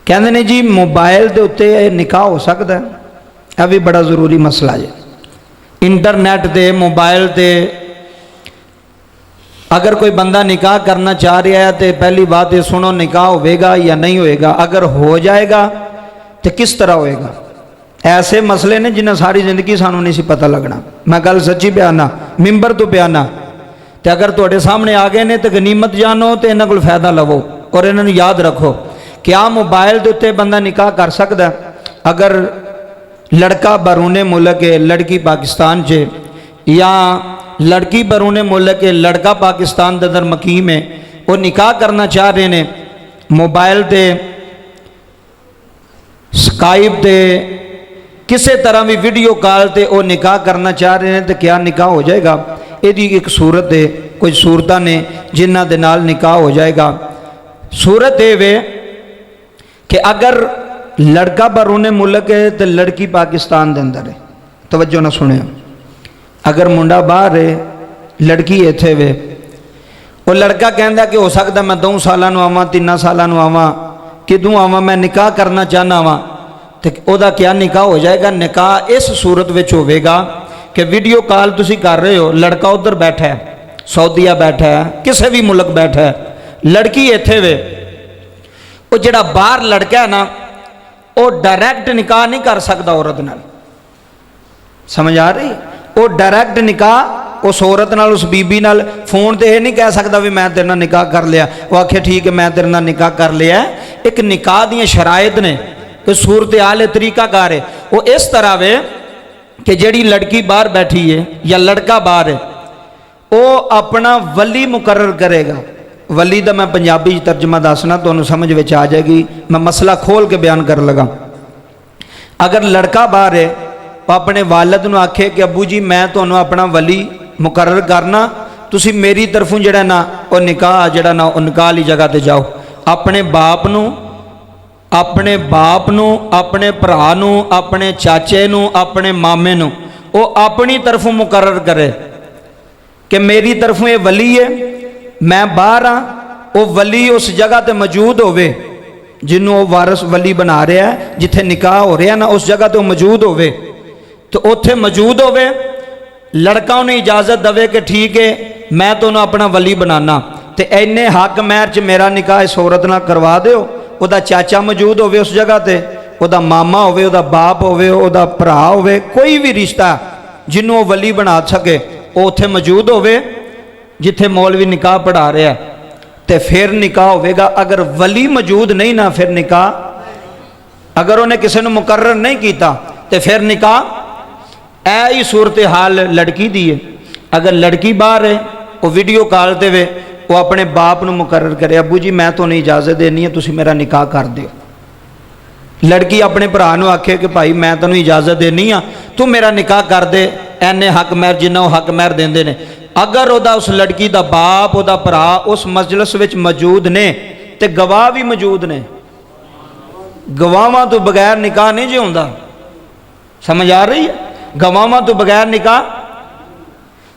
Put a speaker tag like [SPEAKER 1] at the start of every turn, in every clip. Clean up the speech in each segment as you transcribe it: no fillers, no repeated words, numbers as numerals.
[SPEAKER 1] कहते ने जी मोबाइल के उत्ते निकाह हो सकता है, यह भी बड़ा जरूरी मसला है। इंटरनेट ते मोबाइल ते अगर कोई बंदा निकाह करना चाह रहा है तो पहली बात ये सुनो, निकाह होगा या नहीं होएगा, अगर हो जाएगा तो किस तरह होएगा। ऐसे मसले ने जिन्हें सारी जिंदगी सानू नहीं सी पता लगना। मैं गल सच्ची बयाना, मिंबर तो बयाना, तो अगर तुहाडे सामने आ गए ने तो गनीमत जानो तो इन्हां कोल फायदा लवो और इन्हां नूं याद रखो। क्या मोबाइल के उत्ते बंदा निकाह कर सकता? अगर लड़का बरूने मुल्क है, लड़की पाकिस्तान च, या लड़की बरूने मुल्क है, लड़का पाकिस्तान के अंदर मकीम है, वो निकाह करना चाह रहे हैं मोबाइल ते स्काइप ते किसी तरह भी वीडियो कॉल ते वो निकाह करना चाह रहे हैं, तो क्या निकाह हो जाएगा? यदि एक सूरत है, कुछ सूरतां ने जिन्हां दे नाल निकाह हो जाएगा। सूरत ये वे कि अगर लड़का बरूने मुल्क है तो लड़की पाकिस्तान के अंदर है, तवज्जो ना सुने। अगर मुंडा बाहर है, लड़की इत्थे वे, वो लड़का कहता कि हो सकता मैं 2 सालों आवां, 3 सालों आवां, किदों आवां, मैं निकाह करना चाहना वा, तो वह क्या निकाह हो जाएगा? निकाह इस सूरत में होगा कि वीडियो कॉल तुसी कर रहे हो, लड़का उधर बैठा है, सऊदीया बैठा है, किसी भी मुल्क बैठा है, लड़की इत्थे वे। वो जिहड़ा बाहर लड़का है ना, वो डायरैक्ट निकाह नहीं कर सकता औरत नाल। समझ आ रही? वो डायरैक्ट निकाह उस औरत नाल, उस बीबी नाल फोन ते नहीं कह सकता भी मैं तेरे नाल निकाह कर लिया, वो आखे ठीक है मैं तेरे नाल निकाह कर लिया। एक निकाह दी शरायत ने, कोई सूरत हाल है, तरीकाकार है। वो इस तरह वे कि जिहड़ी लड़की बाहर बैठी है या लड़का बाहर है, वो अपना वली मुकर्रर करेगा। वली का मैं पंजाबी तर्जमा दसना, तुहानूं समझ में आ जाएगी। मैं मसला खोल के बयान कर लगा। अगर लड़का बाहर है, वो अपने वालिद नूं आखे कि अबू जी मैं तुहानूं अपना वली मुकर्रर करना, तुसी मेरी तरफों जिहड़ा ना वो निकाह जिहड़ा ना वो निकाह वाली जगह ते जाओ। अपने बाप नूं, अपने बाप नूं, अपने भरा नूं, अपने चाचे नूं, अपने मामे नूं वो अपनी तरफों मुकर्रर करे कि मेरी तरफों ये वली है, मैं बाहर हाँ, वो वली उस जगह ते मौजूद होवे जिन्हों वो वारस वली बना रहा है, जिथे निकाह हो रहा ना उस जगह ते मौजूद होवे, तो उत्थे मौजूद होवे। लड़का उन्हें इजाजत दवे कि ठीक है मैं तो अपना वली बनाना, तो इन्ने हक महर च मेरा निकाह इस औरत नाल करवा दिओ। उहदा चाचा मौजूद होवे उस जगह ते, उहदा मामा होवे, उहदा बाप होवे, उहदा भरा होवे, कोई भी रिश्ता जिन्हों वली बना सके वो उत्थे मौजूद होवे जिथे मौलवी निकाह पढ़ा रहा है, तो फिर निकाह होगा। अगर वली मौजूद नहीं ना फिर निकाह, अगर उन्हें किसी ने मुकर्रर नहीं किया तो फिर निकाह। ऐ ही सूरत हाल लड़की दी है। अगर लड़की बाहर है, वो वीडियो कॉल ते वे, वो अपने बाप नूं मुकर्रर करे, अबू जी मैं तो नहीं इजाजत देनी है, तुसी मेरा निकाह कर दिओ। लड़की अपने भरा नूं आखे कि भाई मैं तैनूं इजाजत देनी आ, तू मेरा निकाह कर दे, एने हक महर जिन्ना वो हक महर देंदे ने। अगर उहदा उस लड़की दा बाप, उहदा भरा उस मजलिस विच मौजूद ने, ते गवाह भी मौजूद ने। गवाहां तो बगैर निकाह नहीं जी होंदा। समझ आ रही है? गवाहां तो बगैर निकाह,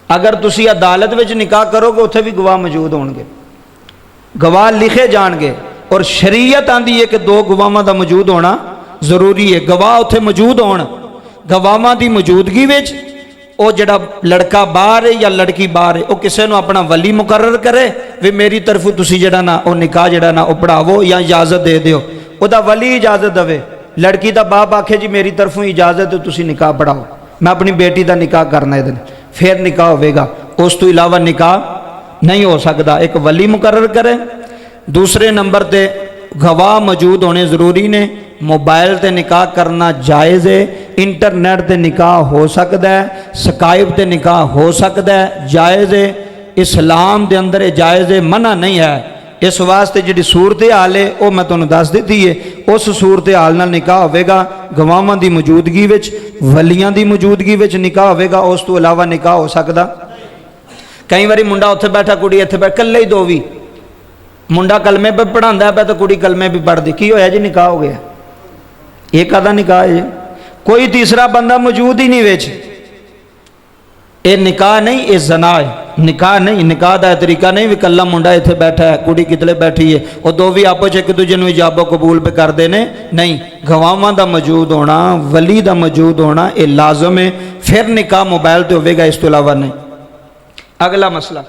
[SPEAKER 1] अगर तुसी अदालत विच निकाह करोगे उत्थे भी गवाह मौजूद होणगे, गवाह लिखे जाणगे, और शरीयत आंदी है कि 2 गवाहां दा मौजूद होना जरूरी है। गवाह उत्थे मौजूद होण, गवाहां दी मौजूदगी विच वो जिहड़ा लड़का बाहर है या लड़की बाहर है, वो किसी नूं अपना वली मुकर्रर करे भी मेरी तरफों तुसी जिहड़ा ना वो निकाह जिहड़ा ना वो पढ़ावो या इजाजत दे दिओ। उहदा वली इजाजत देवे, लड़की दा बाप आखे जी मेरी तरफों इजाजत है, तुसी निकाह पढ़ाओ, मैं अपनी बेटी का निकाह करना है, फिर निकाह होगा। उस तो इलावा निकाह नहीं हो सकता। एक वली मुकर्रर करे। दूसरे नंबर ते गवाह मौजूद होने ज़रूरी ने। मोबाइल ते निकाह करना जायज़ है, इंटरनेट ते निकाह हो सकता है, स्काइप ते निकाह हो सकता है, जायज़ है। इस्लाम के अंदर ये जायज़ है, मना नहीं है। इस वास्ते जी सूरत हाल है वो मैं तुहानूं दस दी है। उस सूरत हाल नाल निकाह होगा, गवाहां की मौजूदगी विच, वलियां की मौजूदगी विच निकाह होगा। उस तो इलावा निकाह हो सकता। कई बार मुंडा उत्थे बैठा, कुड़ी इत्थे बैठ, कल्ले ही दो भी, मुंडा कलमे पे पढ़ांदा पे तो कुड़ी कलमे भी पढ़दी, की होया जी निकाह हो गया। एक आधा निकाह है, कोई तीसरा बंदा मौजूद ही नहीं विच। ये निकाह नहीं, ये ज़ना है। نکاح نہیں، نکاح دا طریقہ نہیں بھی کلا منڈا اتنے بیٹھا ہے کڑی کتنے بیٹھی ہے وہ دو بھی آپس ایک دوجے نوں ایجاب و قبول پہ کرتے ہیں، نہیں، گواواں دا موجود ہونا، ولی دا موجود ہونا یہ لازم ہے، پھر نکاح موبائل تے ہوئے گا، اس تو علاوہ نہیں۔ اگلا مسئلہ